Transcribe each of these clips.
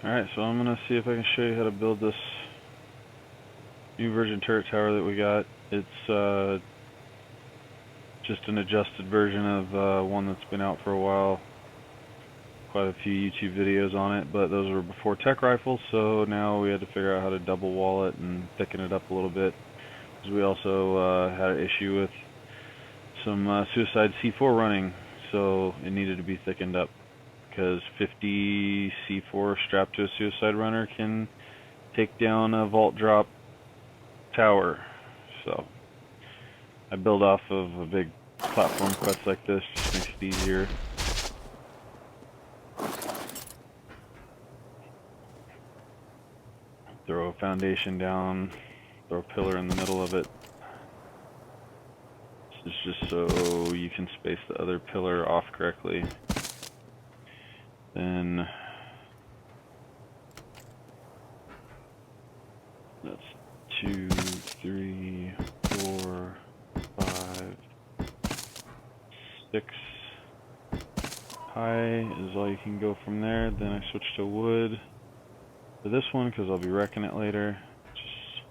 Alright, so I'm gonna see if I can show you how to build this new version turret tower that we got. It's just an adjusted version of one that's been out for a while. Quite a few YouTube videos on it, but those were before TEK Rifles, so now we had to figure out how to double wall it and thicken it up a little bit. Because we also had an issue with some suicide C4 running, so it needed to be thickened up. Because 50 C4 strapped to a suicide runner can take down a vault drop tower. So I build off of a big platform quest like this, just makes it easier. Throw a foundation down, throw a pillar in the middle of it. This is just so you can space the other pillar off correctly. Then that's 2, 3, 4, 5, 6 high is all you can go from there. Then I switch to wood for this one because I'll be wrecking it later. Just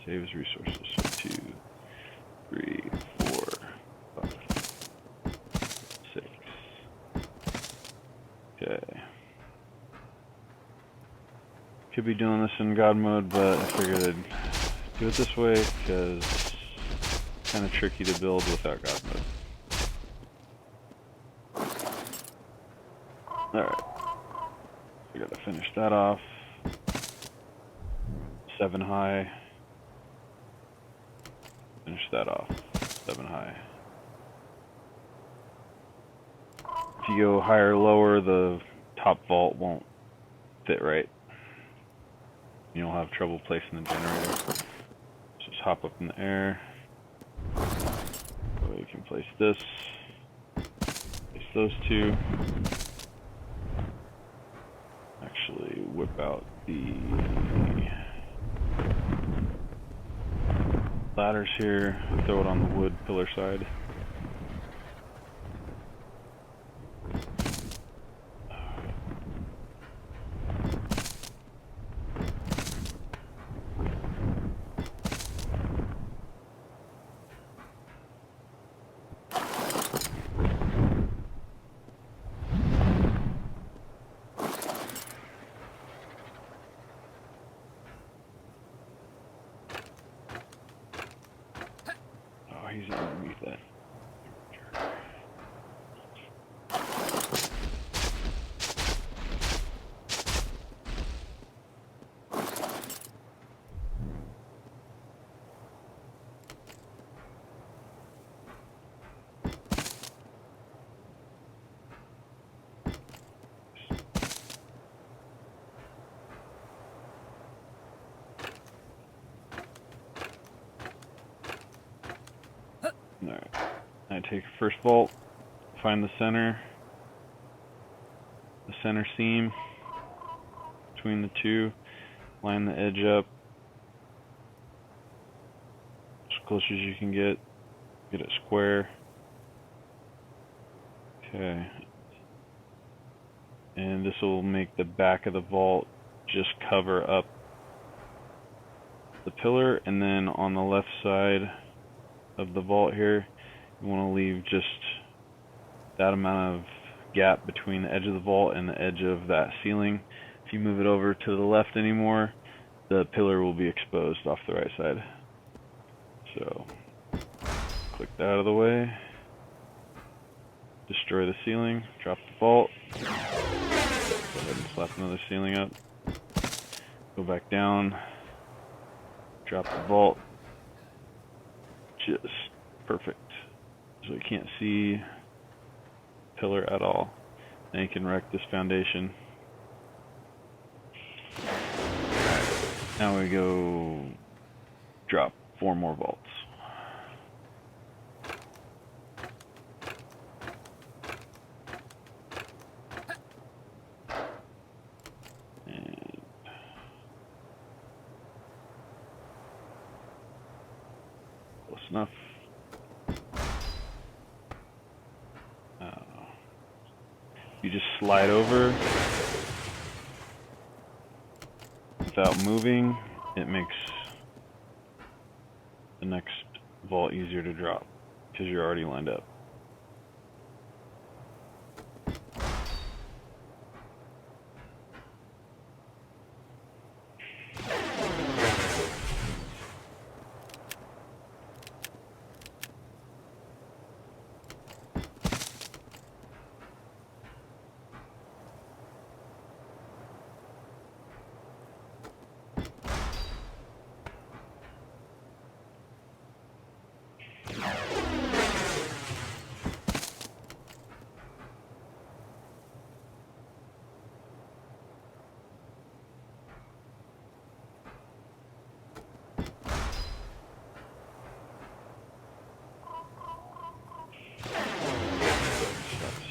saves resources. So 2, 3, 4, 5, 6. Okay. Could be doing this in God mode, but I figured I'd do it this way because it's kind of tricky to build without God mode. Alright. I gotta finish that off. 7 high. Finish that off. 7 high. If you go higher or lower, the top vault won't fit right. You'll have trouble placing the generator. Just hop up in the air. So you can place this. Place those two. Actually whip out the ladders here, throw it on the wood pillar side. He's underneath that. Alright, I take first vault, find the center seam between the two, line the edge up as close as you can get it square. Okay, and this will make the back of the vault just cover up the pillar, and then on the left side of the vault here, you want to leave just that amount of gap between the edge of the vault and the edge of that ceiling. If you move it over to the left anymore, the pillar will be exposed off the right side. So click that out of the way, destroy the ceiling, drop the vault, go ahead and slap another ceiling up, go back down, drop the vault. Just perfect. So you can't see pillar at all. Now you can wreck this foundation. Now we go drop 4 more vaults. And close enough. You just slide over without moving, it makes the next vault easier to drop because you're already lined up.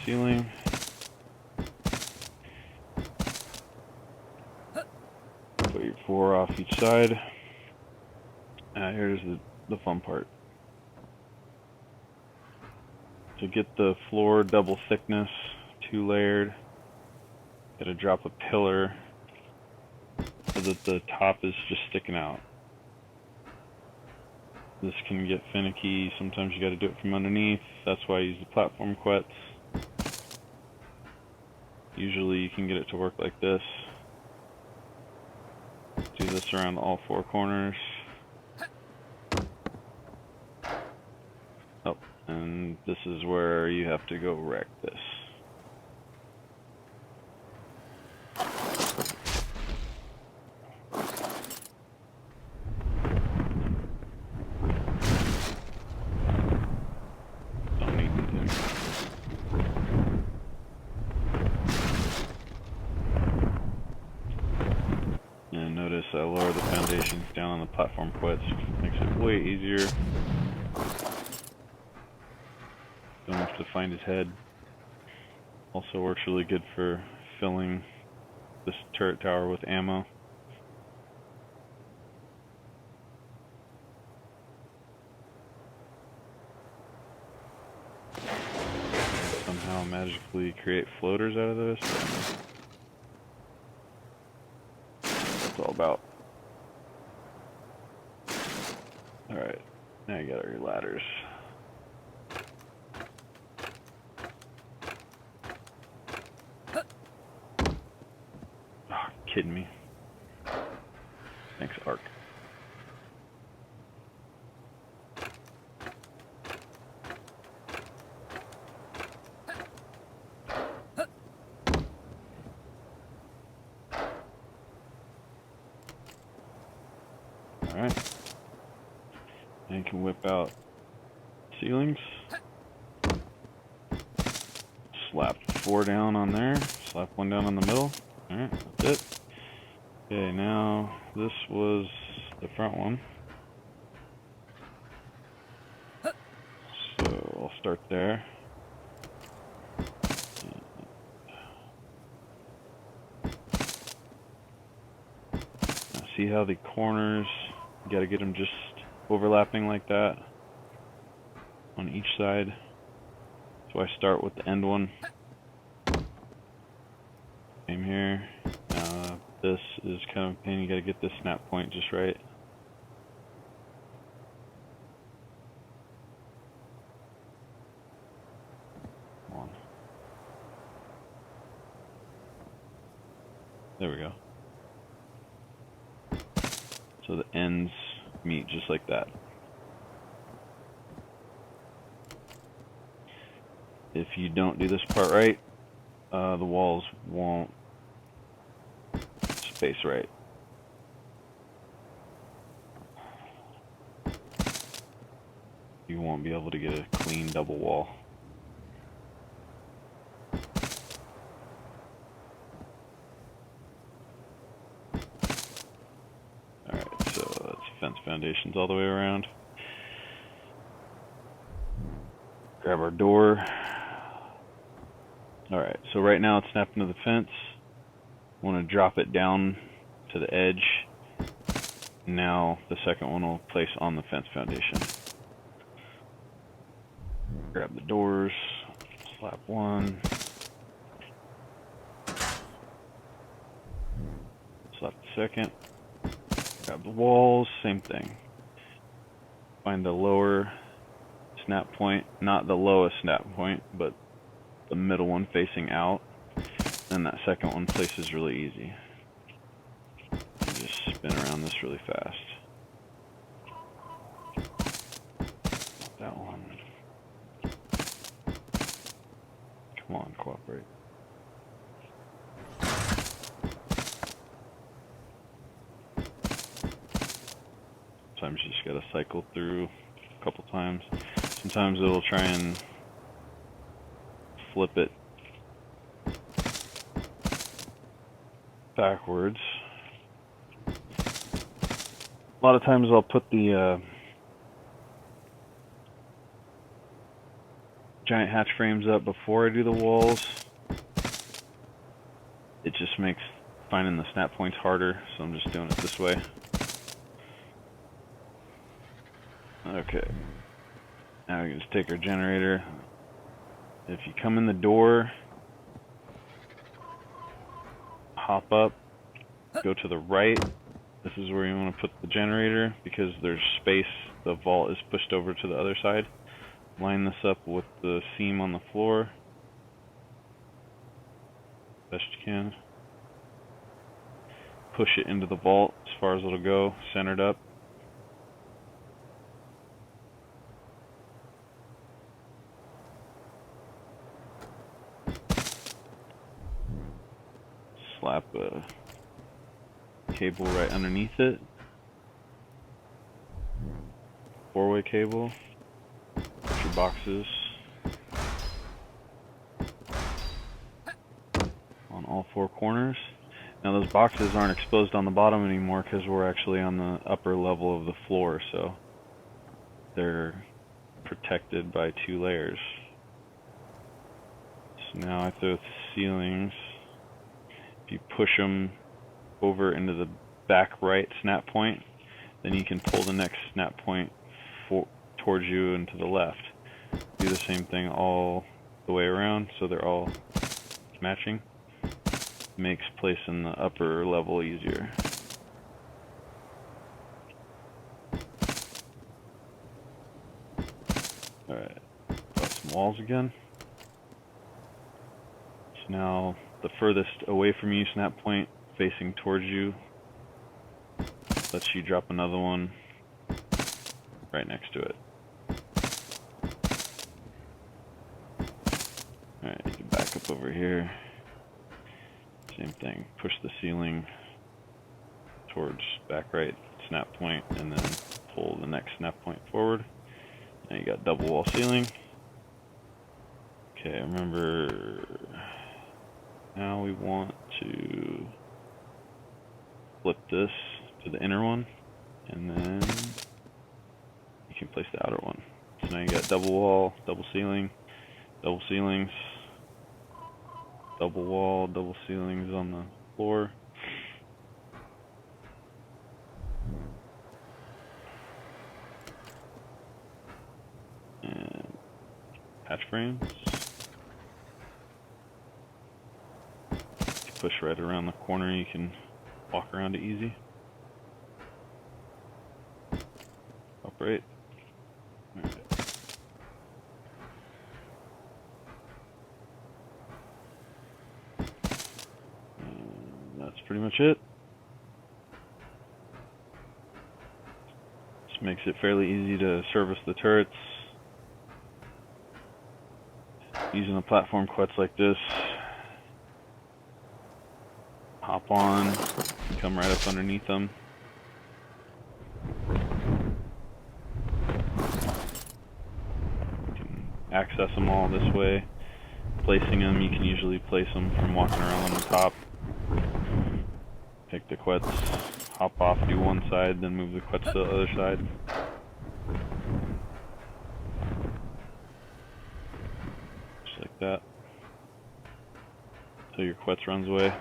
Ceiling. Put your 4 off each side. Here's the fun part. To get the floor double thickness, 2-layered, gotta drop a pillar so that the top is just sticking out. This can get finicky. Sometimes you gotta do it from underneath. That's why I use the platform quets. Usually you can get it to work like this. Do this around all 4 corners. Oh, and this is where you have to go wreck this. Don't need anything. And notice I lower the foundations down on the platform quets. Makes it way easier. Don't have to find his head. Also works really good for filling this turret tower with ammo. Somehow magically create floaters out of this. That's what it's all about. Alright, now you got all your ladders. Oh, kidding me. Thanks, Ark. Alright. And you can whip out ceilings. Slap 4 down on there. Slap 1 down on the middle. Alright, that's it. Okay, now this was the front one. So I'll start there. Now see how the corners, you gotta get them just overlapping like that on each side. So I start with the end one. Same here. This is kind of a pain. You gotta get this snap point just right. Come on. There we go. So the ends meet just like that. If you don't do this part right, the walls won't space right. You won't be able to get a clean double wall. Alright, so that's fence foundations all the way around. Grab our door. Alright, so right now it's snapped into the fence. I want to drop it down to the edge. Now the second one will place on the fence foundation. Grab the doors, slap 1. Slap the second. grab the walls, same thing. Find the lower snap point, not the lowest snap point, but the middle one facing out. And that second one places really easy. You just spin around this really fast. That one. Come on, cooperate. Sometimes you just gotta cycle through a couple times. Sometimes it'll try and flip it backwards. A lot of times I'll put the giant hatch frames up before I do the walls. It just makes finding the snap points harder, so I'm just doing it this way. Okay, now we can just take our generator. If you come in the door, hop up, go to the right. This is where you want to put the generator because there's space. The vault is pushed over to the other side. Line this up with the seam on the floor best you can. Push it into the vault as far as it'll go, centered up. Slap a cable right underneath it. 4-way cable. Put your boxes on all 4 corners. Now those boxes aren't exposed on the bottom anymore because we're actually on the upper level of the floor, so they're protected by 2 layers. So now I throw ceilings. If you push them over into the back right snap point, then you can pull the next snap point towards you and to the left. Do the same thing all the way around so they're all matching. Makes placing the upper level easier. Alright, got some walls again. So now the furthest away from you snap point facing towards you lets you drop another one right next to it. Alright, you can back up over here. Same thing, push the ceiling towards back right snap point and then pull the next snap point forward. Now you got double wall ceiling. Okay, remember, now we want to flip this to the inner one and then you can place the outer one. So now you got double wall, double ceiling, double ceilings, double wall, double ceilings on the floor. And hatch frames. If you push right around the corner, you can walk around it easy. Upright. Alright. That's pretty much it. This makes it fairly easy to service the turrets. Using a platform quets like this, hop on, come right up underneath them. You can access them all this way. Placing them, you can usually place them from walking around on the top. Take the quets, hop off, do one side, then move the quets to the other side. Just like that. Till your quets runs away.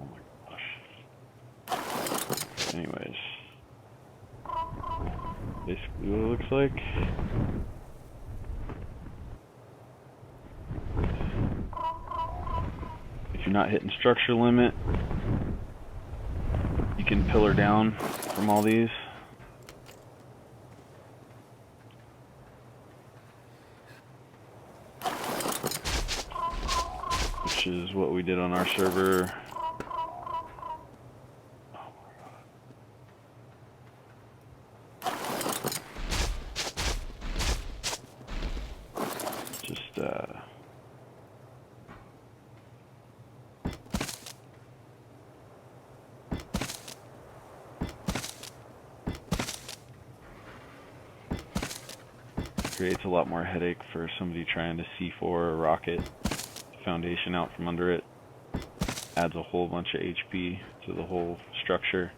Oh my gosh. Anyways. Basically what it looks like. you're not hitting structure limit, you can pillar down from all these. Which is what we did on our server. Just creates a lot more headache for somebody trying to C4 or rocket the foundation out from under it. Adds a whole bunch of HP to the whole structure.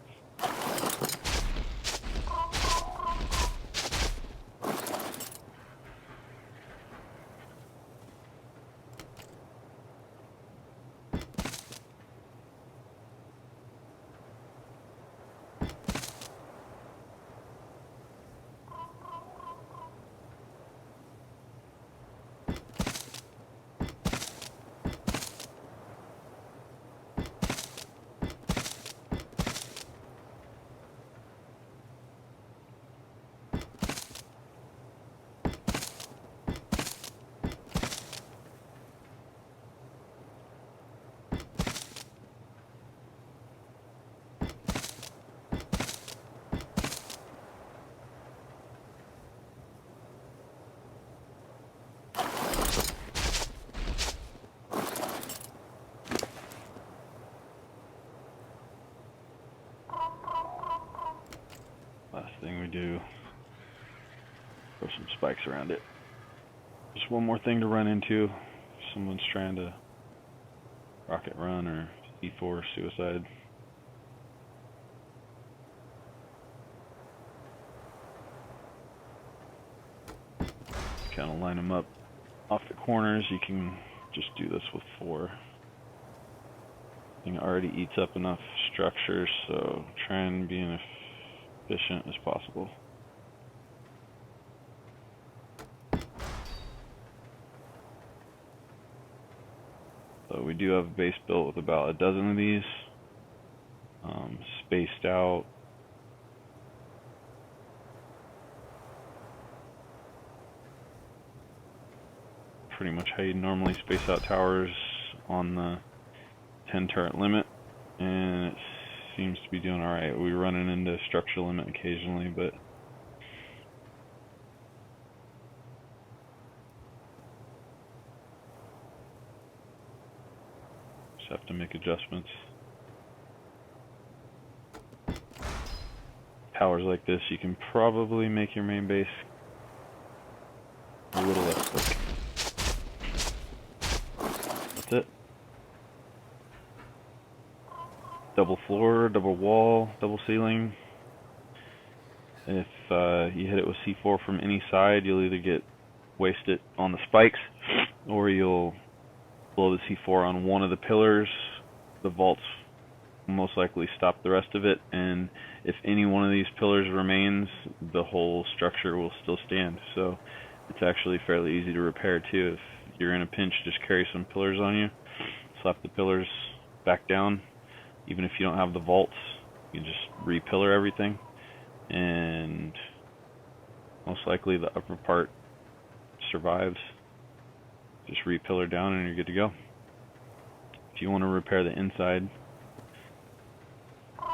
Last thing we do, throw some spikes around it. Just one more thing to run into if someone's trying to rocket run or E4 suicide. Kind of line them up off the corners. You can just do this with 4. It already eats up enough structure, so try and be as efficient as possible. So we do have a base built with about a dozen of these, spaced out. Pretty much how you normally space out towers on the 10 turret limit, and it seems to be doing alright. We're running into structure limit occasionally, but just have to make adjustments. Towers like this, you can probably make your main base a little less thick. That's it. Double floor, double wall, double ceiling. If you hit it with C4 from any side, you'll either get wasted on the spikes, or you'll blow the C4 on one of the pillars. The vaults will most likely stop the rest of it, and if any one of these pillars remains, the whole structure will still stand. So it's actually fairly easy to repair too. If you're in a pinch, just carry some pillars on you, slap the pillars back down. Even if you don't have the vaults, you just re-pillar everything, and most likely the upper part survives. Just re-pillar down and you're good to go. If you want to repair the inside,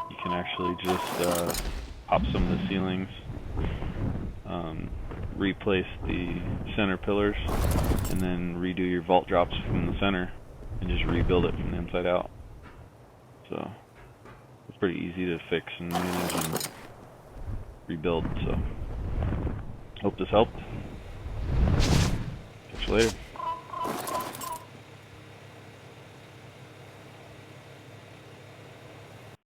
you can actually just pop some of the ceilings, replace the center pillars, and then redo your vault drops from the center and just rebuild it from the inside out. So it's pretty easy to fix and manage and rebuild. So hope this helped. Catch you later.